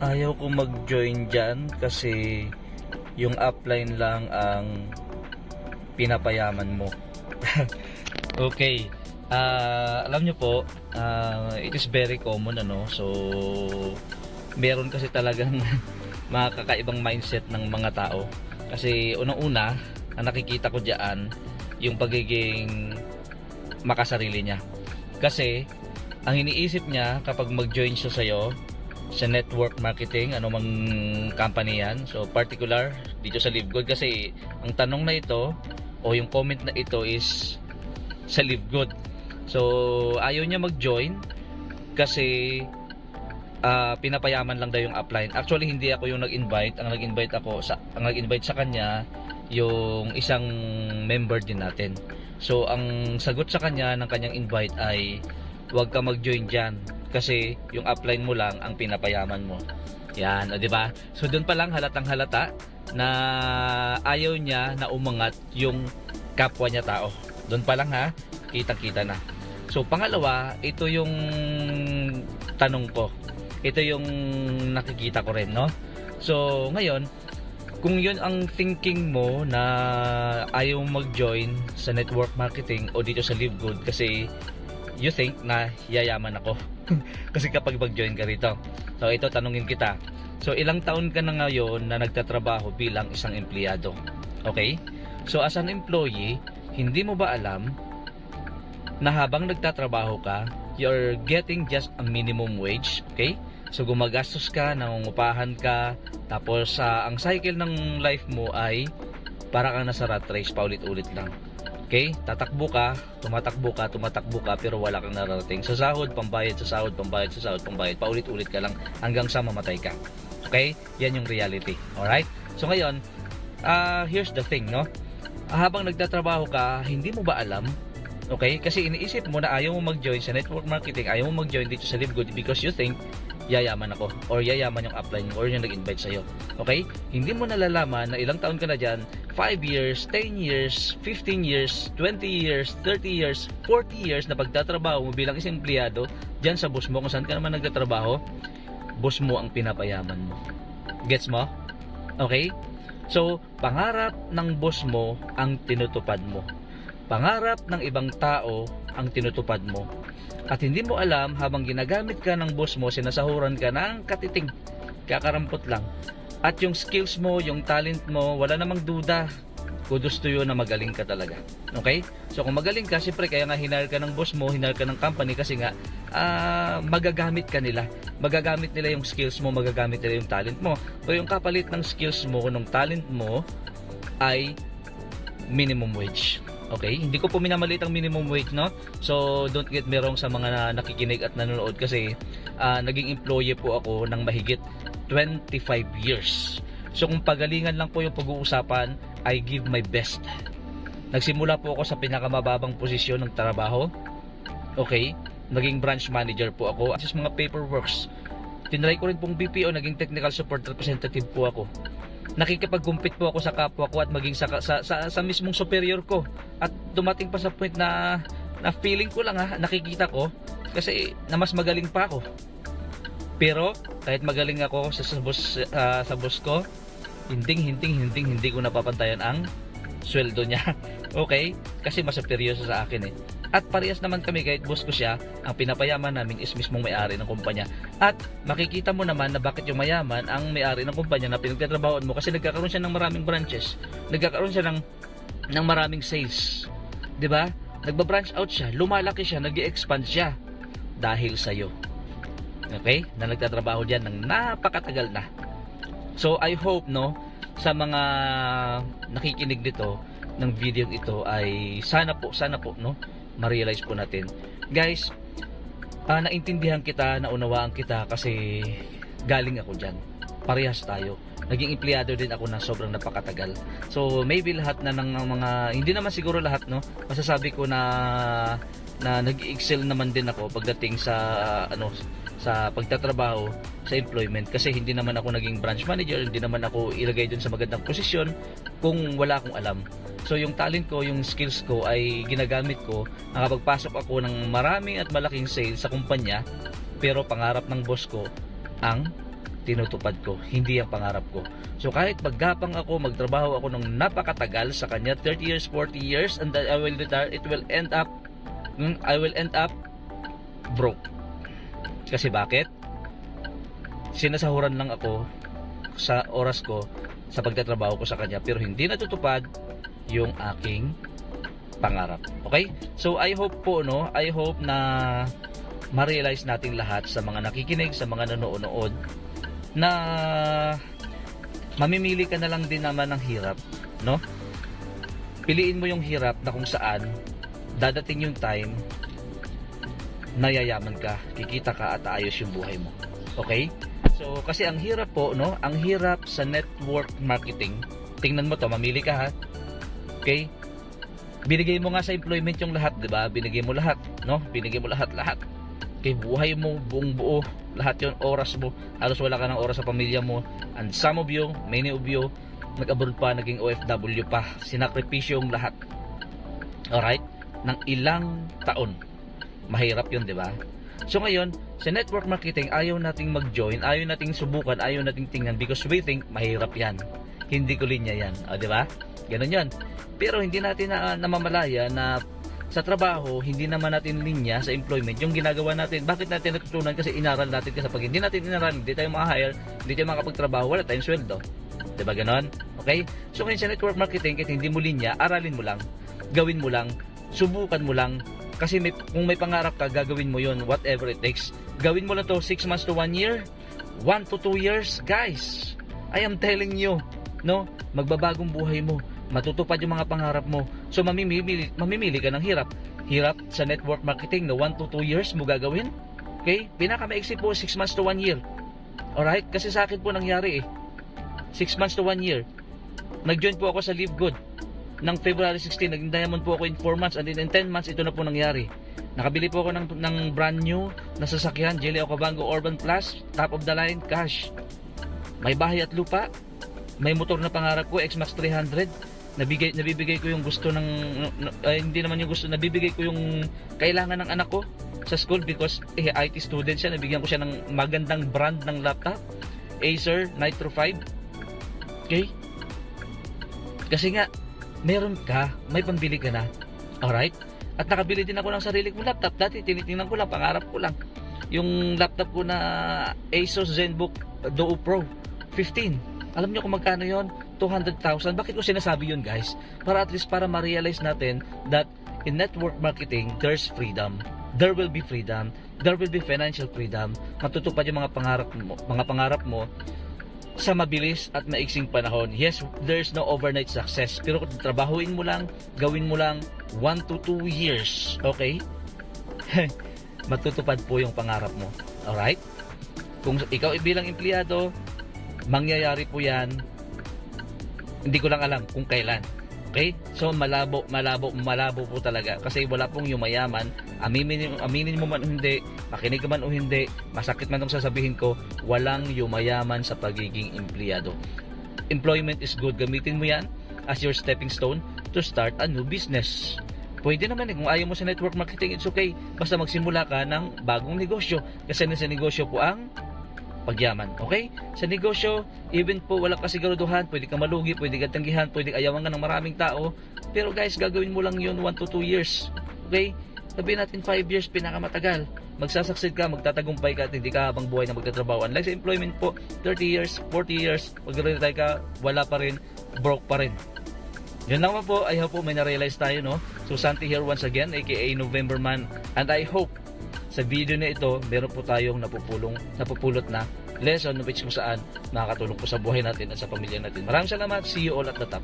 Ayaw ko mag-join dyan kasi yung upline lang ang pinapayaman mo. Okay. Alam nyo po, it is very common ano. So, meron kasi talagang mga kakaibang mindset ng mga tao. Kasi unang-una, ang nakikita ko diyan yung pagiging makasarili niya. Kasi ang iniisip niya kapag mag-join siya sa'yo sa network marketing, ano mang company yan, so particular dito sa LiveGood, kasi ang tanong na ito o yung comment na ito is sa LiveGood. So ayaw niya mag-join kasi pinapayaman lang daw yung upline. Actually hindi ako yung nag-invite, ang nag-invite sa kanya yung isang member din natin. So ang sagot sa kanya ng kanyang invite ay huwag ka mag-join diyan kasi yung upline mo lang ang pinapayaman mo. Yan, o di ba? So doon pa lang halatang halata na ayaw niya na umangat yung kapwa niya tao. Doon pa lang ha, kitang-kita na. So pangalawa, ito yung tanong ko. Ito yung nakikita ko rin, no? So ngayon, kung yun ang thinking mo na ayaw mag-join sa network marketing o dito sa LiveGood kasi you think na yayaman ako kasi kapag mag-join ka rito. So ito, tanungin kita. So ilang taon ka na ngayon na nagtatrabaho bilang isang empleyado? Okay? So as an employee, hindi mo ba alam na habang nagtatrabaho ka, you're getting just a minimum wage? Okay? So gumagastos ka, nangungupahan ka, tapos ang cycle ng life mo ay para kang nasa rat race, paulit-ulit lang. Okay? Tumatakbo ka, pero wala kang nararating. Sa sahod, pambayad, sa sahod, pambayad, sa sahod, pambayad. Paulit-ulit ka lang hanggang sa mamatay ka. Okay? Yan yung reality. Alright? So ngayon, here's the thing, no? Habang nagtatrabaho ka, hindi mo ba alam? Okay? Kasi iniisip mo na ayaw mo mag-join sa network marketing, ayaw mo mag-join dito sa LiveGood because you think yayaman ako or yayaman yung upline mo or yung nag-invite sa'yo. Okay? Hindi mo nalalaman na ilang taon ka na dyan, 5 years, 10 years, 15 years, 20 years, 30 years, 40 years na pagtatrabaho mo bilang isang empleyado dyan sa boss mo, kung saan ka naman nagtatrabaho, boss mo ang pinapayaman mo. Gets mo? Okay? So, pangarap ng boss mo ang tinutupad mo. Pangarap ng ibang tao ang tinutupad mo. At hindi mo alam, habang ginagamit ka ng boss mo, sinasahuran ka ng katiting, kakarampot lang. At yung skills mo, yung talent mo, wala namang duda, kudos to you na magaling ka talaga. Okay? So kung magaling ka, siyempre kaya nga hinire ka ng boss mo, hinire ka ng company kasi nga magagamit ka nila. Magagamit nila yung skills mo, magagamit nila yung talent mo. So yung kapalit ng skills mo, ng talent mo ay minimum wage. Okay? Hindi ko po minamaliit ang minimum wage, no? So, don't get me wrong sa mga nakikinig at nanonood kasi naging employee po ako ng mahigit 25 years. So, kung pagalingan lang po yung pag-uusapan, I give my best. Nagsimula po ako sa pinakamababang posisyon ng trabaho. Okay? Naging branch manager po ako. At just mga paperworks. Tinry ko rin pong BPO, naging technical support representative po ako. Nakikipag-compete po ako sa kapwa ko at maging sa mismong superior ko. At dumating pa sa point na feeling ko lang nakikita ko kasi na mas magaling pa ako. Pero kahit magaling ako sa boss ko, hindi ko napapantayan ang sweldo niya. Okay? Kasi mas superior sa akin eh. At parehas naman kami, kahit boss ko siya, ang pinapayaman namin is mismong may-ari ng kumpanya. At makikita mo naman na bakit yung mayaman ang may-ari ng kumpanya na pinagtatrabahoan mo kasi nagkakaroon siya ng maraming branches. Nagkakaroon siya ng maraming sales. 'Di ba? Nagba-branch out siya, lumalaki siya, nag-i-expand siya dahil sa iyo. Okay? Na nagtatrabaho diyan ng napakatagal na. So I hope sa mga nakikinig dito ng video ito ay sana po ma-realize po natin. Guys, naintindihan kita, naunawaan kita kasi galing ako dyan. Parehas tayo. Naging empleyado din ako na sobrang napakatagal. So maybe lahat na ng mga, hindi naman siguro lahat, masasabi ko na nag-excel naman din ako pagdating sa sa pagtatrabaho sa employment kasi hindi naman ako naging branch manager, hindi naman ako ilagay dun sa magandang posisyon kung wala akong alam. So yung talent ko, yung skills ko ay ginagamit ko. Nakapagpasok ako ng marami at malaking sales sa kumpanya, pero pangarap ng boss ko ang tinutupad ko, hindi ang pangarap ko. So kahit maggapang ako, magtrabaho ako ng napakatagal sa kanya, 30 years, 40 years, and then I will retire, I will end up broke. Kasi bakit? Sinasahuran lang ako sa oras ko sa pagtatrabaho ko sa kanya, pero hindi natutupad yung aking pangarap. Okay? So I hope po, I hope na ma-realize natin lahat sa mga nakikinig, sa mga nanonood, na mamimili ka na lang din naman ng hirap, no? Piliin mo yung hirap na kung saan dadating yung time na yayaman ka, kikita ka at ayos yung buhay mo. Okay? So, kasi ang hirap po, ang hirap sa network marketing. Tingnan mo to, mamili ka ha. Okay? Binigay mo nga sa employment yung lahat, 'di ba? Binigay mo lahat, Binigay mo lahat. Okay, buhay mo, buong buo, lahat 'yon, oras mo. Halos wala ka ng oras sa pamilya mo. And some of you, many of you, nag-abroad pa, naging OFW pa. Sinakripisyo yung lahat. Alright? Ng ilang taon. Mahirap 'yun, 'di ba? So ngayon, sa network marketing, ayaw nating mag-join, ayaw nating subukan, ayaw nating tingnan because we think mahirap 'yan. Hindi ko linya 'yan, 'di ba? Ganun 'yon. Pero hindi natin namamalaya na sa trabaho, hindi naman natin linya sa employment yung ginagawa natin. Bakit natin natutunan? Kasi inaral natin. Kasi pag hindi natin inaral, hindi tayo maka-hire, hindi tayo makapagtrabaho, wala tayong sweldo. Diba ganon? Okay? So ngayon sa network marketing, kahit hindi mo linya, aralin mo lang, gawin mo lang, subukan mo lang. Kasi kung may pangarap ka, gagawin mo yon, whatever it takes. Gawin mo lang to 6 months to 1 year, 1 to 2 years, guys. I am telling you, magbabagong buhay mo. Matutupad yung mga pangarap mo. So mamimili ka ng hirap. Hirap sa network marketing na 1 to 2 years mo gagawin. Okay? Pinakamaiksi po 6 months to 1 year. Alright? Kasi sa akin po nangyari 6 months to 1 year. Nag-join po ako sa Live Good ng February 16. Naging diamond po ako in 4 months and in 10 months ito na po nangyari. Nakabili po ako ng brand new na sasakyan, Geely Okavango Urban Plus, top of the line, cash. May bahay at lupa. May motor na pangarap ko, X-Max 300. Nabibigay ko yung gusto ng hindi naman yung gusto, nabibigay ko yung kailangan ng anak ko sa school because IT student siya. Nabigyan ko siya ng magandang brand ng laptop, Acer Nitro 5. Okay? Kasi nga meron ka, may pambili ka na. Alright? At nakabili din ako ng sarili kong laptop. Dati tinitingnan ko lang, pangarap ko lang yung laptop ko na Asus ZenBook Duo Pro 15. Alam niyo kung magkano yon? 200,000. Bakit ko sinasabi yun, guys? Para at least para ma-realize natin that in network marketing, there's freedom. There will be freedom. There will be financial freedom. Matutupad yung mga pangarap mo sa mabilis at maiksing panahon. Yes, there's no overnight success. Pero kung trabahuin mo lang, gawin mo lang 1 to 2 years. Okay? Matutupad po yung pangarap mo. Alright? Kung ikaw bilang empleyado, mangyayari po yan, hindi ko lang alam kung kailan. Okay? So malabo po talaga kasi wala pong yumayaman. Aminin mo man o hindi, makinig ka man o hindi, masakit man itong sasabihin ko, walang yumayaman sa pagiging empleyado. Employment is good, gamitin mo yan as your stepping stone to start a new business. Pwede naman kung ayaw mo sa network marketing, it's okay, basta magsimula ka ng bagong negosyo kasi nasa negosyo po ang pagyaman. Okay? Sa negosyo, even po walang kasiguraduhan, pwede ka malugi, pwede ka tanggihan, pwede ayawan ka ng maraming tao. Pero guys, gagawin mo lang yun 1 to 2 years. Okay? Sabihin natin 5 years, pinakamatagal. Magsasucceed ka, magtatagumpay ka at hindi ka habang buhay na magtatrabaho. Unlike sa employment po, 30 years, 40 years, mag-retire ka, wala pa rin, broke pa rin. Yun lang po, I hope po may na-realize tayo, So Santi here once again, aka November Man, and I hope sa video na ito, meron po tayong napupulot na lesson which kung saan makakatulong po sa buhay natin at sa pamilya natin. Maraming salamat. See you all at the top.